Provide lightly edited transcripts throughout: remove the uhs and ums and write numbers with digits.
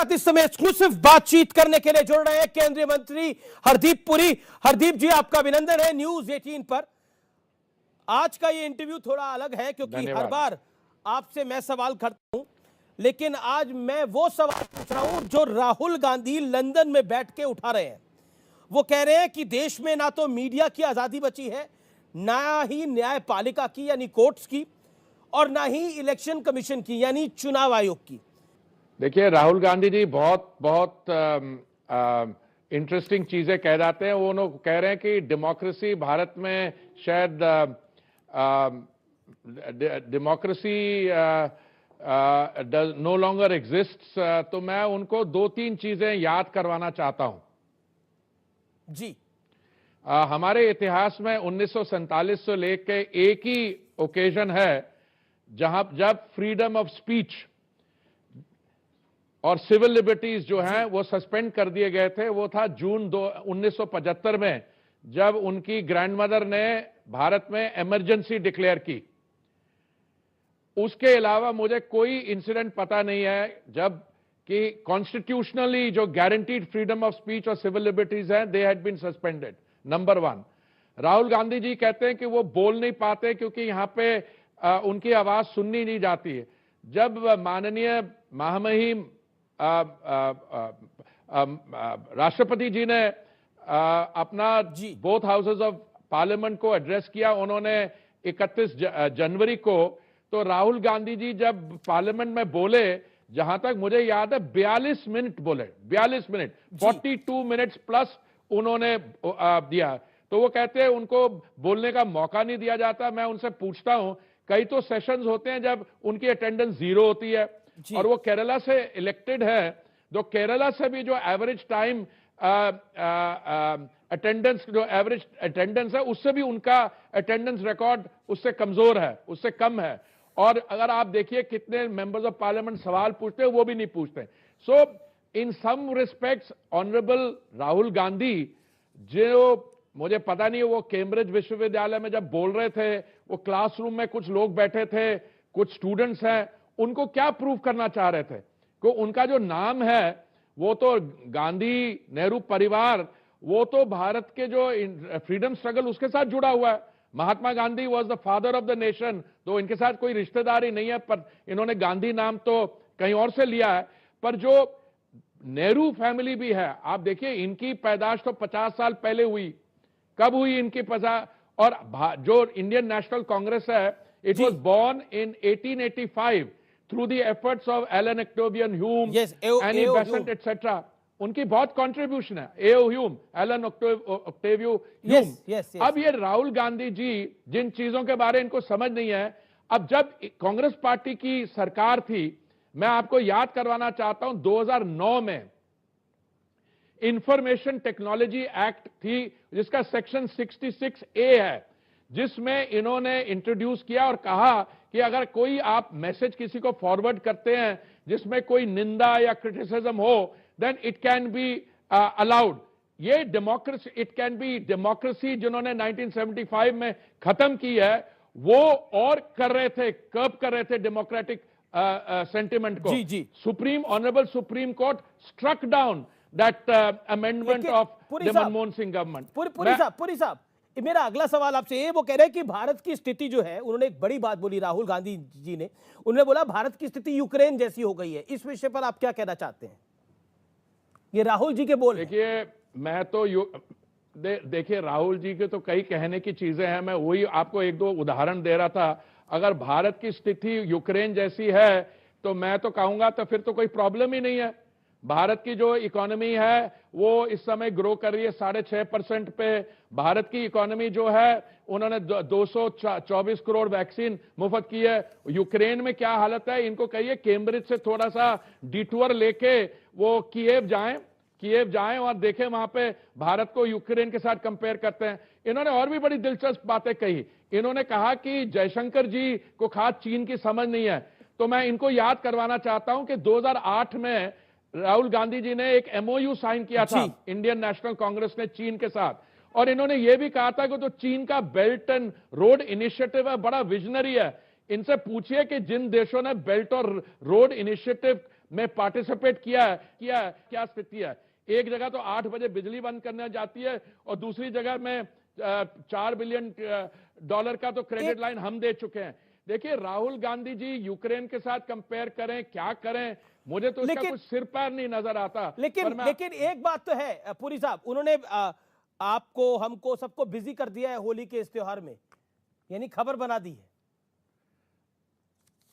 इस समय एक्सक्लूसिव बातचीत करने के लिए जुड़ रहे हैं केंद्रीय मंत्री हरदीप पुरी। हरदीप जी, आपका अभिनंदन है न्यूज 18 पर। आज का ये इंटरव्यू थोड़ा अलग है क्योंकि हर बार आपसे मैं सवाल करता हूं, लेकिन आज मैं वो सवाल पूछ रहा हूं जो राहुल गांधी लंदन में बैठ के उठा रहे हैं। वो कह रहे हैं कि देश में ना तो मीडिया की आजादी बची है, ना ही न्यायपालिका की यानी कोर्ट्स की, और ना ही इलेक्शन कमीशन की यानी चुनाव आयोग की। देखिए, राहुल गांधी जी बहुत बहुत इंटरेस्टिंग चीजें कह जाते हैं। वो लोग कह रहे हैं कि डेमोक्रेसी भारत में शायद डेमोक्रेसी नो लॉन्गर एग्जिस्ट्स। तो मैं उनको दो तीन चीजें याद करवाना चाहता हूं जी। हमारे इतिहास में 1947 से लेकर एक ही ओकेजन है जब फ्रीडम ऑफ स्पीच और सिविल लिबर्टीज जो हैं वो सस्पेंड कर दिए गए थे। वो था जून 1975 में, जब उनकी ग्रैंडमदर ने भारत में इमरजेंसी डिक्लेयर की। उसके अलावा मुझे कोई इंसिडेंट पता नहीं है जब कि कॉन्स्टिट्यूशनली जो गारंटीड फ्रीडम ऑफ स्पीच और सिविल लिबर्टीज हैं, they had been suspended. Number one. Rahul Gandhi ji कहते हैं कि वो बोल नहीं पाते क्योंकि यहां पे उनकी आवाज सुननी नहीं जाती है। जब माननीय महामहिम राष्ट्रपति जी ने अपना बोथ हाउसेज ऑफ पार्लियामेंट को एड्रेस किया, उन्होंने 31 जनवरी को, तो राहुल गांधी जी जब पार्लियामेंट में बोले, जहां तक मुझे याद है 42 मिनट बोले, 42 मिनट, 42 मिनट्स प्लस उन्होंने दिया। तो वो कहते हैं उनको बोलने का मौका नहीं दिया जाता। मैं उनसे पूछता हूं, कई तो सेशंस होते हैं जब उनकी अटेंडेंस 0 होती है, और वो केरला से इलेक्टेड है। तो केरला से भी जो एवरेज टाइम अटेंडेंस, जो एवरेज अटेंडेंस है, उससे भी उनका अटेंडेंस रिकॉर्ड उससे कमजोर है, उससे कम है। और अगर आप देखिए कितने मेंबर्स ऑफ पार्लियामेंट सवाल पूछते हैं, वो भी नहीं पूछते। सो इन सम रिस्पेक्ट्स ऑनरेबल राहुल गांधी, जो मुझे पता नहीं वो कैम्ब्रिज विश्वविद्यालय में जब बोल रहे थे, वो क्लासरूम में कुछ लोग बैठे थे, कुछ स्टूडेंट्स हैं, उनको क्या प्रूव करना चाह रहे थे कि उनका जो नाम है वो तो गांधी नेहरू परिवार, वो तो भारत के जो फ्रीडम स्ट्रगल उसके साथ जुड़ा हुआ है। Mahatma Gandhi was the father of the nation. तो इनके साथ कोई रिश्तेदारी नहीं है, पर इन्होंने गांधी नाम तो कहीं और से लिया है। पर जो नेहरू फैमिली भी है, आप देखिए इनकी पैदाश तो 50 साल पहले हुई। कब हुई इनकी 50? और जो इंडियन नेशनल कांग्रेस है, it was born in 1885 through the efforts of Alan Octavian Hume, Annie Besant, etc. उनकी बहुत कंट्रीब्यूशन है। A.O. Hume, Alan Octavio Hume। अब ये राहुल गांधी जी, जिन चीजों के बारे इनको समझ नहीं है, अब जब कांग्रेस पार्टी की सरकार थी, मैं आपको याद करवाना चाहता हूं 2009 में इंफॉर्मेशन टेक्नोलॉजी एक्ट थी, जिसका सेक्शन 66A है, जिसमें इन्होंने इंट्रोड्यूस किया और कहा कि अगर कोई आप मैसेज किसी को फॉरवर्ड करते हैं जिसमें कोई निंदा या क्रिटिसिज्म हो, then it can be allowed. ये democracy, it can be democracy जिन्होंने 1975 में खत्म की है, वो और कर रहे थे, कर्ब कर रहे थे डेमोक्रेटिक सेंटिमेंट को। Supreme honourable supreme court struck down that amendment of Manmohan Singh government. Puri साहब, मेरा अगला सवाल आपसे ये, वो कह रहे हैं कि भारत की स्थिति जो है, उन्होंने एक बड़ी बात बोली राहुल गांधी जी ने, उन्होंने बोला भारत की स्थिति यूक्रेन जैसी हो गई है। इस विषय पर आप क्या कहना चाहते हैं? ये राहुल जी के बोल। देखिए, मैं तो देखिए राहुल जी के तो कई कहने की चीजें हैं, मैं वही आपको एक दो उदाहरण दे रहा था। अगर भारत की स्थिति यूक्रेन जैसी है तो मैं तो कहूंगा तो फिर तो कोई प्रॉब्लम ही नहीं है। भारत की जो इकोनॉमी है वो इस समय ग्रो कर रही है 6.5% पे। भारत की इकोनॉमी जो है, उन्होंने 224 करोड़ वैक्सीन मुफ्त की है। यूक्रेन में क्या हालत है, इनको कहिए कैम्ब्रिज से थोड़ा सा डिटूर लेके वो कीव जाएं और देखें वहां पे भारत को यूक्रेन के साथ कंपेयर करते हैं। इन्होंने और भी बड़ी दिलचस्प बातें कही। इन्होंने कहा कि जयशंकर जी को खास चीन की समझ नहीं है। तो मैं इनको याद करवाना चाहता हूं कि 2008 में राहुल गांधी जी ने एक MOU साइन किया था इंडियन नेशनल कांग्रेस ने चीन के साथ, और इन्होंने यह भी कहा था कि तो चीन का बेल्ट एंड रोड इनिशिएटिव है, बड़ा विजनरी है। इनसे पूछिए कि जिन देशों ने बेल्ट और रोड इनिशिएटिव में पार्टिसिपेट किया है क्या स्थिति है? एक जगह तो 8 बजे बिजली बंद करने जाती है और दूसरी जगह में $4 बिलियन का तो क्रेडिट लाइन हम दे चुके हैं। देखिए, राहुल गांधी जी यूक्रेन के साथ कंपेयर करें, क्या करें, मुझे तो इसका कुछ सिर पैर नहीं नजर आता। लेकिन एक बात तो है पुरी साहब, उन्होंने आपको, हमको, सबको बिजी कर दिया है होली के इस त्योहार में, यानी खबर बना दी है।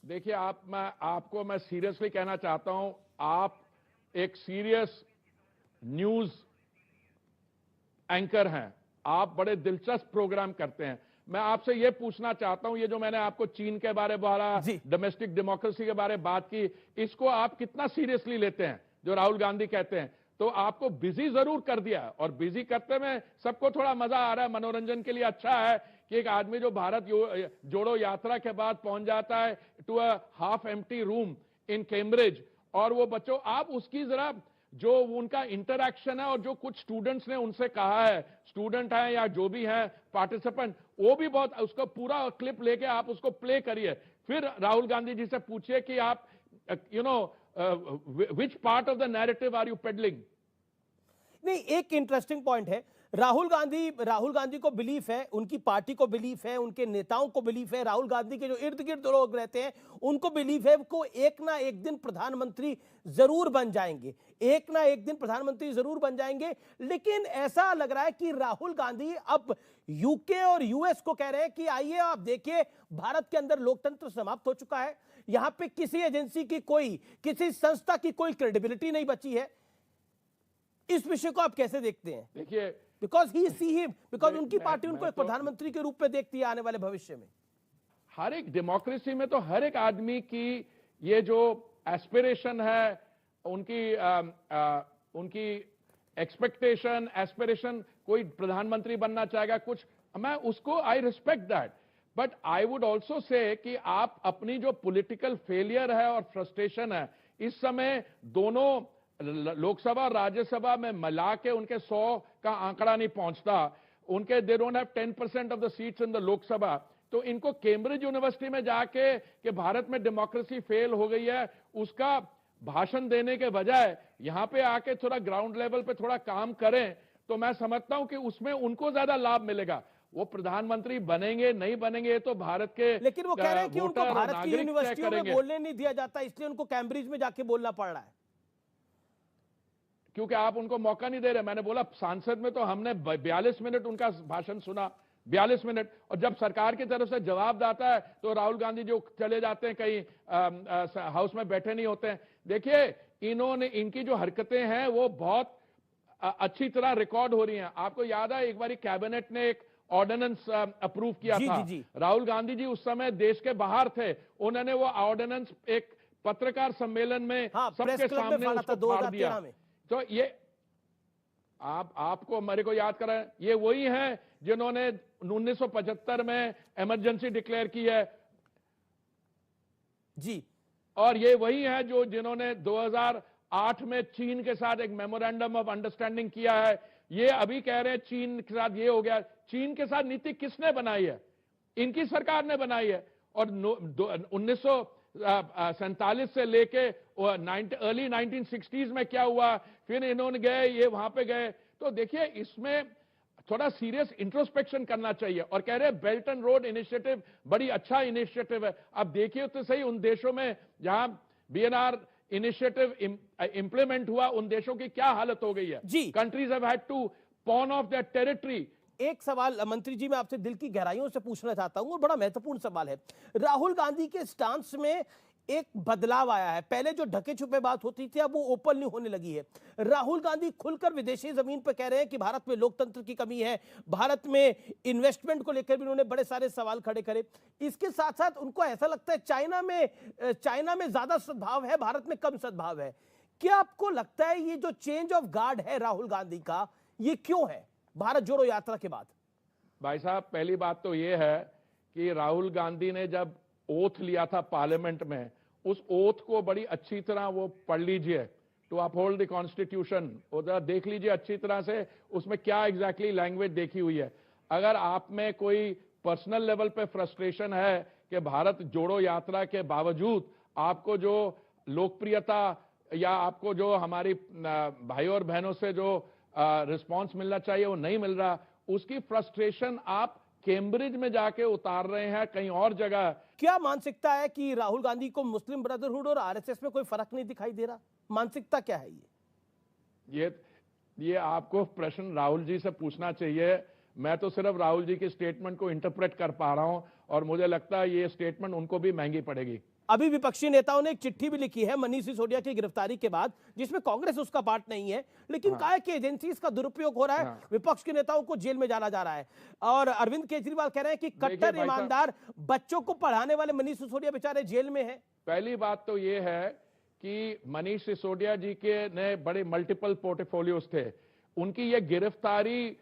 देखिए, आपको मैं सीरियसली कहना चाहता हूं, आप एक सीरियस न्यूज एंकर हैं, आप बड़े दिलचस्प प्रोग्राम करते हैं। मैं आपसे यह पूछना चाहता हूं, ये जो मैंने आपको चीन के बारे में, डोमेस्टिक डेमोक्रेसी के बारे में बात की, इसको आप कितना सीरियसली लेते हैं जो राहुल गांधी कहते हैं? तो आपको बिजी जरूर कर दिया, और बिजी करते में सबको थोड़ा मजा आ रहा है, मनोरंजन के लिए अच्छा है कि एक आदमी जो भारत जोड़ो यात्रा के बाद पहुंच जाता है to a half empty room in Cambridge, और वो बच्चों, आप उसकी जरा जो उनका इंटरैक्शन है और जो कुछ स्टूडेंट्स ने उनसे कहा है, स्टूडेंट हैं या जो भी हैं पार्टिसिपेंट, वो भी बहुत, उसको पूरा क्लिप लेके आप उसको प्ले करिए, फिर राहुल गांधी जी से पूछिए कि आप which part of the narrative are you peddling? नहीं, एक इंटरेस्टिंग पॉइंट है, राहुल गांधी को बिलीफ है, उनकी पार्टी को बिलीफ है, उनके नेताओं को बिलीफ है, राहुल गांधी के जो इर्द गिर्द लोग रहते हैं उनको बिलीफ है को एक ना एक दिन प्रधानमंत्री जरूर बन जाएंगे, एक ना एक दिन प्रधानमंत्री जरूर बन जाएंगे। लेकिन ऐसा लग रहा है कि राहुल गांधी अब यूके और यूएस को कह रहे हैं कि आइए आप देखिए, भारत के अंदर लोकतंत्र समाप्त हो चुका है, यहां पे किसी एजेंसी की किसी संस्था की कोई क्रेडिबिलिटी नहीं बची है। इस विषय को आप कैसे देखते हैं? देखिए, बिकॉज उनकी पार्टी उनको एक प्रधानमंत्री के रूप में देखती है आने वाले भविष्य में। हर एक डेमोक्रेसी में तो हर एक आदमी की ये जो एस्पिरेशन है, उनकी एस्पिरेशन, कोई प्रधानमंत्री बनना चाहेगा, कुछ, मैं उसको I respect that, but I would also say कि आप अपनी जो पॉलिटिकल फेलियर है और फ्रस्ट्रेशन है, इस समय दोनों लोकसभा और राज्यसभा में मिला के उनके 100 का आंकड़ा नहीं पहुंचता, उनके they don't have 10% of the seats in the Lok Sabha, तो इनको कैम्ब्रिज यूनिवर्सिटी में जाके कि भारत में डेमोक्रेसी फेल हो गई है, उसका भाषण देने के बजाय यहां पे आके थोड़ा ग्राउंड लेवल पे थोड़ा काम करें, तो मैं समझता हूं कि उसमें उनको ज्यादा लाभ मिलेगा। वो प्रधानमंत्री बनेंगे नहीं बनेंगे तो भारत के, लेकिन वो कह रहे हैं कि उनको भारत की यूनिवर्सिटियों में बोलने नहीं दिया जाता, इसलिए उनको कैम्ब्रिज में जाके बोलना पड़ रहा है, क्योंकि आप उनको मौका नहीं दे रहे। मैंने बोला, सांसद में तो हमने 42 मिनट उनका भाषण सुना, 42 मिनट, और जब सरकार की तरफ से जवाब आता है तो राहुल गांधी जो चले जाते हैं कहीं, हाउस में बैठे नहीं होते हैं। देखिए, इनकी जो हरकतें हैं वो बहुत अच्छी तरह रिकॉर्ड हो रही हैं। आपको याद है, एक बार कैबिनेट ने एक ऑर्डिनेंस अप्रूव किया था, राहुल गांधी जी उस समय देश के बाहर थे, उन्होंने वो ऑर्डिनेंस एक पत्रकार सम्मेलन में सबके सामने उसको फाड़ दिया। तो ये आपको, मेरे को याद करें, ये वही हैं जिन्होंने 1975 में इमरजेंसी डिक्लेयर की है जी, और ये वही है जिन्होंने 2008 में चीन के साथ एक मेमोरेंडम ऑफ अंडरस्टैंडिंग किया है। ये अभी कह रहे हैं चीन के साथ ये हो गया। चीन के साथ नीति किसने बनाई है? इनकी सरकार ने बनाई है, और 1947 से लेके अर्ली 1960s में क्या हुआ, फिर इन्होंने गए, ये वहां पे गए। तो देखिए, इसमें थोड़ा सीरियस इंट्रोस्पेक्शन करना चाहिए। और कह रहे हैं बेल्ट एंड रोड इनिशिएटिव बड़ी अच्छा इनिशिएटिव है। अब देखिए तो सही, उन देशों में जहां बीएनआर इनिशिएटिव इंप्लीमेंट हुआ, उन देशों की क्या हालत हो गई है। Countries have had to pawn off their territory. एक सवाल मंत्री जी मैं आपसे दिल की गहराइयों से पूछना चाहता हूं, और बड़ा महत्वपूर्ण सवाल है। राहुल गांधी के स्टांस में एक बदलाव आया है, पहले जो ढके छुपे बात होती थी अब वो ओपनली होने लगी है। राहुल गांधी खुलकर विदेशी जमीन पर कह रहे हैं कि भारत में लोकतंत्र की कमी है, भारत में इन्वेस्टमेंट को लेकर भी उन्होंने बड़े सारे सवाल खड़े करे। इसके साथ साथ उनको ऐसा लगता है चाइना में ज्यादा सद्भाव है, भारत में कम सद्भाव है। क्या आपको लगता है ये जो चेंज ऑफ गार्ड है राहुल गांधी का, ये क्यों है भारत जोड़ो यात्रा के बाद? भाई साहब, पहली बात तो यह है कि राहुल गांधी ने जब ओथ लिया था पार्लियामेंट में, उस ओथ को बड़ी अच्छी तरह वो पढ़ लीजिए, टू अपहोल्ड द कॉन्स्टिट्यूशन, उधर देख लीजिए अच्छी तरह से उसमें क्या एग्जैक्टली लैंग्वेज देखी हुई है। अगर आप में कोई पर्सनल लेवल पे फ्रस्ट्रेशन है कि भारत जोड़ो यात्रा के बावजूद आपको जो लोकप्रियता या आपको जो हमारी भाई और बहनों से जो रिस्पांस मिलना चाहिए वो नहीं मिल रहा, उसकी फ्रस्ट्रेशन आप कैम्ब्रिज में जाके उतार रहे हैं, कहीं और जगह। क्या मानसिकता है कि राहुल गांधी को मुस्लिम ब्रदरहुड और आरएसएस में कोई फर्क नहीं दिखाई दे रहा? मानसिकता क्या है ये आपको प्रश्न राहुल जी से पूछना चाहिए। मैं तो सिर्फ राहुल जी की स्टेटमेंट को इंटरप्रेट कर पा रहा हूं, और मुझे लगता है ये स्टेटमेंट उनको भी महंगी पड़ेगी। अभी विपक्षी नेताओं ने एक चिट्ठी भी लिखी है मनीष सिसोदिया की गिरफ्तारी के बाद, जिसमें कांग्रेस उसका पार्ट नहीं है, लेकिन कहा है कि एजेंसीज का दुरुपयोग हो रहा है, विपक्ष के नेताओं को जेल में डाला जा रहा है। और अरविंद केजरीवाल कह रहे हैं कि कट्टर ईमानदार बच्चों को पढ़ाने वाले मनीष सिसोदिया बेचारे जेल में है। पहली बात तो ये है कि मनीष सिसोदिया जी के ने बड़े मल्टीपल पोर्टफोलियोज थे। उनकी ये गिरफ्तारी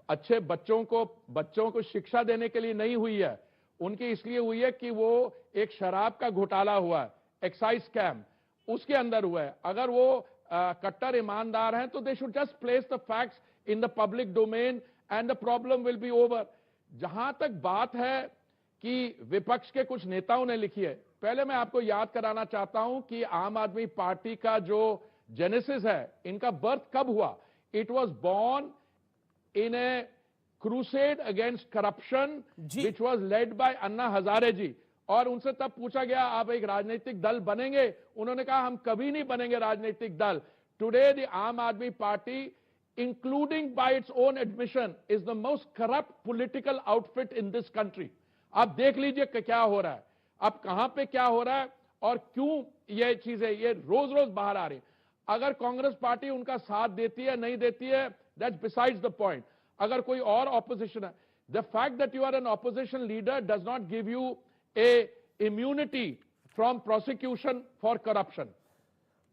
अच्छे बच्चों को शिक्षा देने के लिए नहीं हुई है, उनकी इसलिए हुई है कि वो एक शराब का घोटाला हुआ है, एक्साइज स्कैम, उसके अंदर हुआ है। अगर वो कट्टर ईमानदार हैं तो they should just place the facts in the public domain and the problem will be over. जहां तक बात है कि विपक्ष के कुछ नेताओं ने लिखी है, पहले मैं आपको याद कराना चाहता हूं कि आम आदमी पार्टी का जो जेनेसिस है, इनका बर्थ कब हुआ? It was born in a crusade against corruption which was led by Anna Hazare जी। और उनसे तब पूछा गया आप एक राजनीतिक दल बनेंगे? उन्होंने कहा हम कभी नहीं बनेंगे राजनीतिक दल। टुडे द आम आदमी party, including by its own admission, is the most corrupt political outfit in this country। आप देख लीजिए कि क्या हो रहा है, अब कहां पे क्या हो रहा है और क्यों ये चीजें ये रोज रोज बाहर आ रही। अगर कांग्रेस पार्टी उनका साथ देती है नहीं देती है, that's besides the point। अगर कोई और ऑपोजिशन है, the fact that you are an opposition leader does not give you a immunity from prosecution for corruption।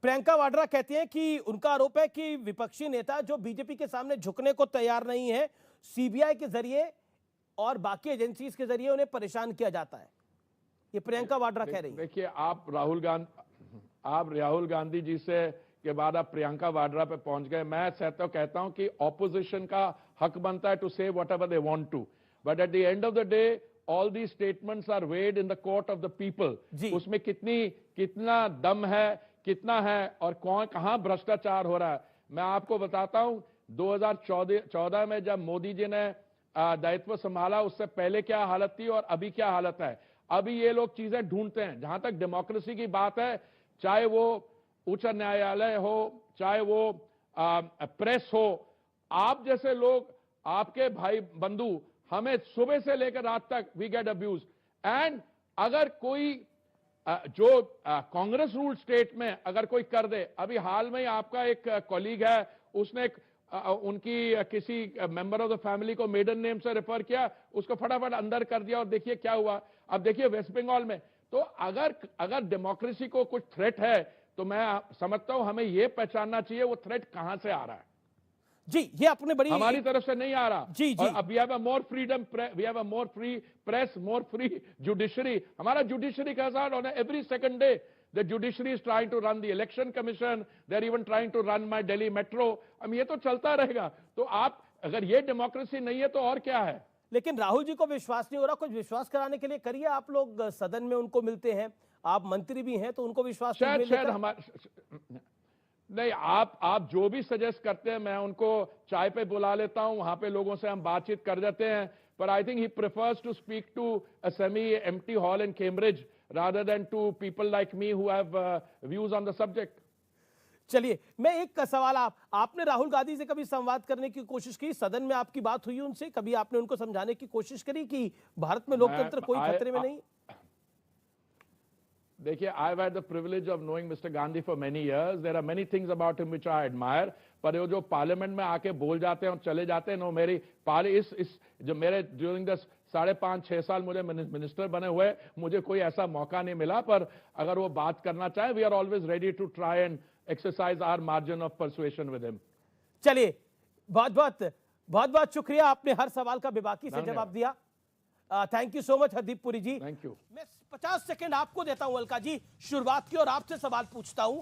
Priyanka Vadra कहती हैं कि उनका आरोप है कि विपक्षी नेता जो बीजेपी के सामने झुकने को तैयार नहीं है, सीबीआई के जरिए और बाकी एजेंसीज के जरिए उन्हें परेशान किया जाता है। ये प्रियंका वाड्रा कह रही है। देखिए, आप राहुल गांधी जी से के बाद आप प्रियंका वाड्रा पे पहुंच गए। मैं तो कहता हूं कि ऑपोजिशन का हक बनता है to say whatever they want to, but at the end of the day all the statements are weighed in the court of the people. उसमें कितना दम है, कितना है और कहां भ्रष्टाचार हो रहा है। मैं आपको बताता हूं 2014 में जब मोदी जी ने दायित्व संभाला, उससे पहले क्या हालत थी और अभी क्या हालत है। अभी ये लोग चीजें ढूंढते हैं। जहां तक डेमोक्रेसी की बात है, चाहे वो उच्च न्यायालय हो, चाहे वो प्रेस हो, आप जैसे लोग, आपके भाई बंधु, हमें सुबह से लेकर रात तक वी गेट अब्यूज। एंड अगर कोई जो कांग्रेस रूल स्टेट में अगर कोई कर दे, अभी हाल में ही आपका एक कॉलीग है, उसने उनकी किसी मेंबर ऑफ द फैमिली को मेडन नेम से रेफर किया, उसको फटाफट अंदर कर दिया और देखिए क्या हुआ। अब देखिए वेस्ट बंगाल में। तो अगर डेमोक्रेसी को कुछ थ्रेट है तो मैं समझता हूं हमें यह पहचानना चाहिए वो थ्रेट कहां से आ रहा है। जी, ये अपने बड़ी हमारी तरफ से नहीं आ रहा। जी। और अब we have a more freedom, we have a more free press, more free judiciary. हमारा जुडिशरी का साथ on every second day the judiciary is trying to run the election commission, they are even trying to run my Delhi metro. अब ये तो चलता रहेगा। तो आप अगर ये डेमोक्रेसी नहीं है तो और क्या है। लेकिन राहुल जी को विश्वास नहीं हो रहा, कुछ विश्वास कराने के लिए करिए। आप लोग सदन में उनको मिलते हैं, आप मंत्री भी हैं, तो उनको विश्वास शायद नहीं, आप जो भी सजेस्ट करते हैं मैं उनको चाय पे बुला लेता हूं, वहां पे लोगों से हम बातचीत कर जाते हैं। पर I think he prefers to speak to a semi empty hall in Cambridge rather than to people like me who have views on the subject. चलिए, मैं एक सवाल आपने राहुल गांधी से कभी संवाद करने की कोशिश की? सदन में आपकी बात हुई उनसे? कभी आपने उनको समझाने की कोशिश करी कि भारत में लोकतंत्र कोई खतरे में नहीं? देखिए, I've had the privilege of knowing Mr. Gandhi for many years. There are many things about him which I admire. पर वो जो पार्लियामेंट में आके बोल जाते हैं और चले जाते हैं, नो मेरी जो मेरे ड्यूरिंग द 5.5-6 साल मुझे मिनिस्टर बने हुए, मुझे कोई ऐसा मौका नहीं मिला। पर अगर वो बात करना चाहे, we are always ready to try and exercise our margin of persuasion with him. चलिए, बहुत बहुत शुक्रिया, आपने हर सवाल का बेबाकी से जवाब दिया। Thank you so much Hardeep Puri ji. Thank you. मैं 50 सेकंड आपको देता हूं अलका जी शुरुआत की, और आपसे सवाल पूछता हूं